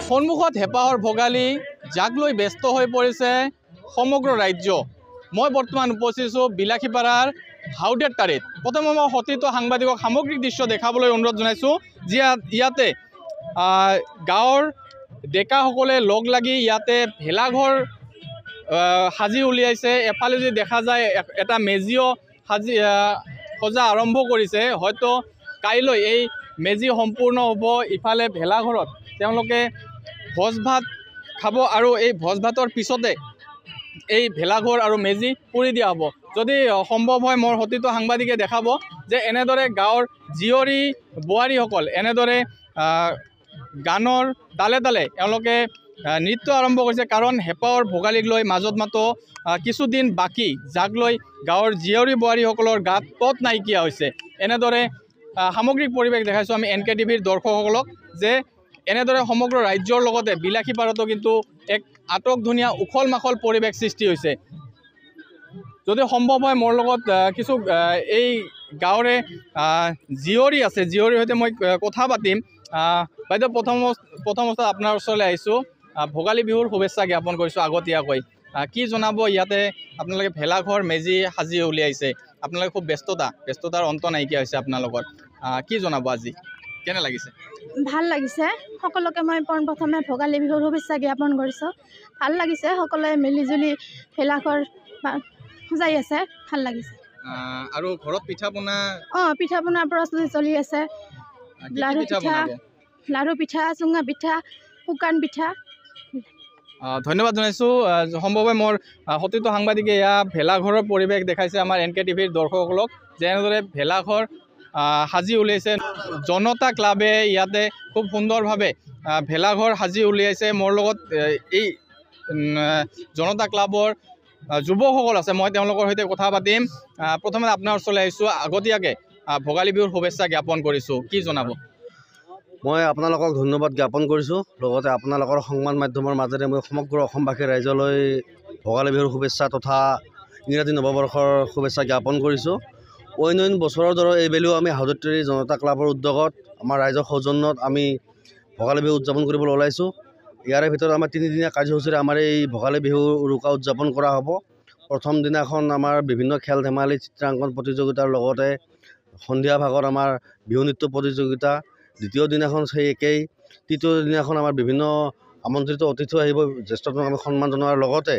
সন্মুখত হেঁপাহৰ ভোগালী যাক লৈ ব্যস্ত হৈ পৰিছে সমগ্ৰ ৰাজ্য। মই বৰ্তমান উপস্থিত আছোঁ বিলাসীপাৰাৰ হাউডেৰ তাৰিত। প্ৰথমে মই সতীৰ্থ সাংবাদিকক সামগ্ৰিক দৃশ্য দেখাবলৈ অনুৰোধ জনাইছোঁ। ইয়াতে গাঁৱৰ ডেকাসকলে লগ লাগি ইয়াতে ভেলাঘৰ সাজি উলিয়াইছে। এফালে যদি দেখা যায় এটা মেজিও সজা আৰম্ভ কৰিছে। হয়তো কাইলৈ এই মেজি সম্পূৰ্ণ হ'ব। ইফালে ভেলাঘৰত তেওঁলোকে ভোজ ভাত খাব আৰু এই ভোজ ভাতৰ পিছতে এই ভেলাঘৰ আৰু মেজি পুৰি দিয়া হ'ব। যদি সম্ভৱ হয় মোৰ সতীৰ্থ সাংবাদিকে দেখাব যে এনেদৰে গাঁৱৰ জীয়ৰী বোৱাৰীসকল এনেদৰে গানৰ তালে তালে এওঁলোকে নৃত্য আৰম্ভ কৰিছে। কাৰণ হেঁপাহৰ ভোগালীক লৈ মাজত মাত্ৰ কিছুদিন বাকী, যাক লৈ গাঁৱৰ জীয়ৰী বোৱাৰীসকলৰ গাত পথ নাইকিয়া হৈছে। এনেদৰে সামগ্ৰিক পৰিৱেশ দেখাইছোঁ আমি NKTVৰ দৰ্শকসকলক যে এনেদৰে সমগ্ৰ ৰাজ্যৰ লগতে বিলাসীপাৰাতো কিন্তু এক আটকধুনীয়া উখল মাখল পৰিৱেশ সৃষ্টি হৈছে। যদি সম্ভৱ হয় মোৰ লগত কিছু এই গাঁৱৰে জীয়ৰী আছে, জীয়ৰীৰ সৈতে মই কথা পাতিম। বাইদেউ, প্ৰথম অৱস্থাত আপোনাৰ ওচৰলৈ আহিছোঁ। ভোগালী বিহুৰ শুভেচ্ছা জ্ঞাপন কৰিছোঁ আগতীয়াকৈ। কি জনাব? ইয়াতে আপোনালোকে ভেলাঘৰ মেজি সাজি উলিয়াইছে, আপোনালোকে খুব ব্যস্ততাৰ অন্ত নাইকিয়া হৈছে আপোনালোকৰ। কি জনাব আজি? কেনে লাগিছে? ভাল লাগিছে। সকলোকে মই পোনপ্ৰথমে ভোগালী বিহুৰ শুভেচ্ছা জ্ঞাপন কৰিছোঁ। ভাল লাগিছে, সকলোৱে মিলিজুলি ভেলাঘৰ সজাই আছে, ভাল লাগিছে। আৰু ঘৰত পিঠা পনা? পিঠা পনাৰ প্ৰস্তুতি চলি আছে। লাড়ু পিঠা, চুঙা পিঠা, শুকান পিঠা। ধন্যবাদ জনাইছোঁ। সম্ভৱ হয় মোৰ সতীৰ্থ সাংবাদিকে এয়া ভেলাঘৰৰ পৰিৱেশ দেখাইছে আমাৰ NKTVৰ দৰ্শকসকলক। যেনেদৰে ভেলাঘৰ সাজি উলিয়াইছে জনতা ক্লাবে, ইয়াতে খুব সুন্দৰভাৱে ভেলাঘৰ সাজি উলিয়াইছে। মোৰ লগত এই জনতা ক্লাবৰ যুৱকসকল আছে, মই তেওঁলোকৰ সৈতে কথা পাতিম। প্ৰথমে আপোনাৰ ওচৰলৈ আহিছোঁ, আগতীয়াকৈ ভোগালী বিহুৰ শুভেচ্ছা জ্ঞাপন কৰিছোঁ। কি জনাব? মই আপোনালোকক ধন্যবাদ জ্ঞাপন কৰিছোঁ। লগতে আপোনালোকৰ সংবাদ মাধ্যমৰ মাজেৰে মই সমগ্ৰ অসমবাসী ৰাইজলৈ ভোগালী বিহুৰ শুভেচ্ছা তথা ইংৰাজী নৱবৰ্ষৰ শুভেচ্ছা জ্ঞাপন কৰিছোঁ। অন্য বছৰৰ দৰে এইবেলিও আমি হাউডেৰতাৰী জনতা ক্লাবৰ উদ্যোগত আমাৰ ৰাইজৰ সৌজন্যত আমি ভোগালী বিহু উদযাপন কৰিবলৈ ওলাইছোঁ। ইয়াৰে ভিতৰত আমাৰ 3 দিনীয়া কাৰ্যসূচীৰে আমাৰ এই ভোগালী বিহু উৰুকা উদযাপন কৰা হ'ব। প্ৰথম দিনাখন আমাৰ বিভিন্ন খেল ধেমালি, চিত্ৰাংকন প্ৰতিযোগিতাৰ লগতে সন্ধিয়া ভাগত আমাৰ বিহু নৃত্য প্ৰতিযোগিতা। দ্বিতীয় দিনাখন সেই একেই। তৃতীয় দিনাখন আমাৰ বিভিন্ন আমন্ত্ৰিত অতিথি আহিব, জ্যেষ্ঠজনক আমি সন্মান জনোৱাৰ লগতে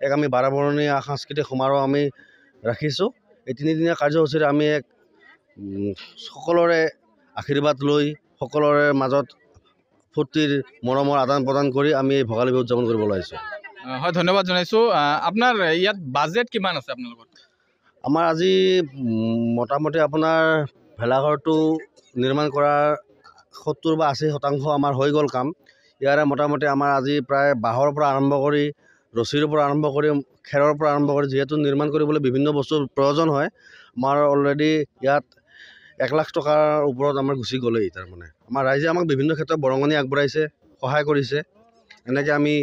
এক আমি বাৰবৰণীয়া সাংস্কৃতিক সমাৰোহ আমি ৰাখিছোঁ। এই 3 দিনীয়া কাৰ্যসূচীৰে আমি এক সকলোৰে আশীৰ্বাদ লৈ সকলোৰে মাজত ফূৰ্তিৰ মৰমৰ আদান প্ৰদান কৰি আমি এই ভোগালী বিহু উদযাপন কৰিব ওলাইছোঁ। হয়, ধন্যবাদ জনাইছোঁ। আপোনাৰ ইয়াত বাজেট কিমান আছে আপোনালোকৰ? আমাৰ আজি মোটামুটি আপোনাৰ ভেলাঘৰটো নিৰ্মাণ কৰাৰ 70 বা 80% আমাৰ হৈ গ'ল কাম। ইয়াৰে মোটামুটি আমাৰ আজি প্ৰায় বাঁহৰ পৰা আৰম্ভ কৰি, ৰছীৰ পৰা আৰম্ভ কৰি, খেৰৰ পৰা আৰম্ভ কৰি, যিহেতু নিৰ্মাণ কৰিবলৈ বিভিন্ন বস্তুৰ প্ৰয়োজন হয়, আমাৰ অলৰেডি ইয়াত 1 লাখ টকাৰ ওপৰত আমাৰ গুচি গ'লেই। তাৰমানে আমাৰ ৰাইজে আমাক বিভিন্ন ক্ষেত্ৰত বৰঙণি আগবঢ়াইছে, সহায় কৰিছে। এনেকৈ আমি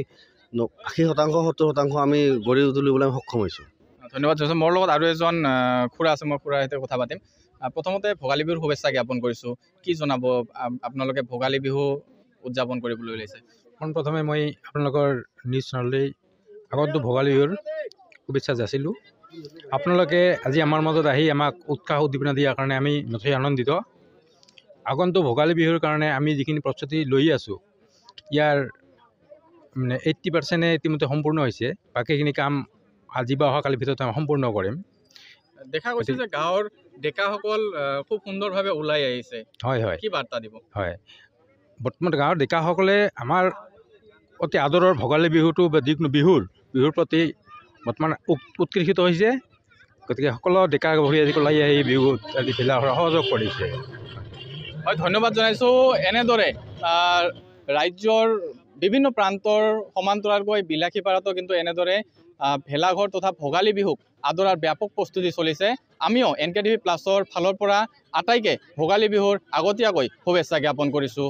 80% 70% আমি গঢ়ি তুলিবলৈ সক্ষম হৈছোঁ। ধন্যবাদ জনাইছোঁ। মোৰ লগত আৰু এজন খুৰা আছে, মই খুৰাৰ সৈতে কথা পাতিম। প্ৰথমতে ভোগালী বিহুৰ শুভেচ্ছা জ্ঞাপন কৰিছোঁ। কি জনাব? আপোনালোকে ভোগালী বিহু উদযাপন কৰিবলৈ ওলাইছে। পোনপ্ৰথমে মই আপোনালোকৰ নিউজ চেনেললৈ আগন্তুক ভোগালী বিহুৰ শুভেচ্ছা যাচিলোঁ। আপোনালোকে আজি আমাৰ মাজত আহি আমাক উৎসাহ উদ্দীপনা দিয়াৰ কাৰণে আমি নথৈ আনন্দিত। আগন্তুক ভোগালী বিহুৰ কাৰণে আমি যিখিনি প্ৰস্তুতি লৈ আছোঁ, ইয়াৰ 80% ইতিমধ্যে সম্পূৰ্ণ হৈছে। বাকীখিনি কাম আজি বা অহাকালিৰ ভিতৰত আমি সম্পূৰ্ণ কৰিম। দেখা গৈছে যে গাঁৱৰ ডেকাসকল খুব সুন্দৰভাৱে ওলাই আহিছে। হয় হয়, কি বাৰ্তা দিব? হয়, বৰ্তমান গাঁৱৰ ডেকাসকলে আমাৰ অতি আদৰৰ ভোগালী বিহুটো বা যিকোনো বিহুৰ প্ৰতি বৰ্তমান উৎকৃষ্ট হৈছে। গতিকে সকলো ডেকা গাভৰু আজি ওলাই আহি বিহুত আজি ভেলাঘৰ সহযোগ কৰিছে। হয়, ধন্যবাদ জনাইছোঁ। এনেদৰে ৰাজ্যৰ বিভিন্ন প্ৰান্তৰ সমান্তৰালকৈ বিলাসীপাৰাতো কিন্তু এনেদৰে ভেলাঘৰ তথা ভোগালী বিহুক আদৰাৰ ব্যাপক প্ৰস্তুতি চলিছে। আমিও NKTV+ ফালৰ পৰা আটাইকে ভোগালী বিহুৰ আগতীয়াকৈ শুভেচ্ছা জ্ঞাপন কৰিছোঁ।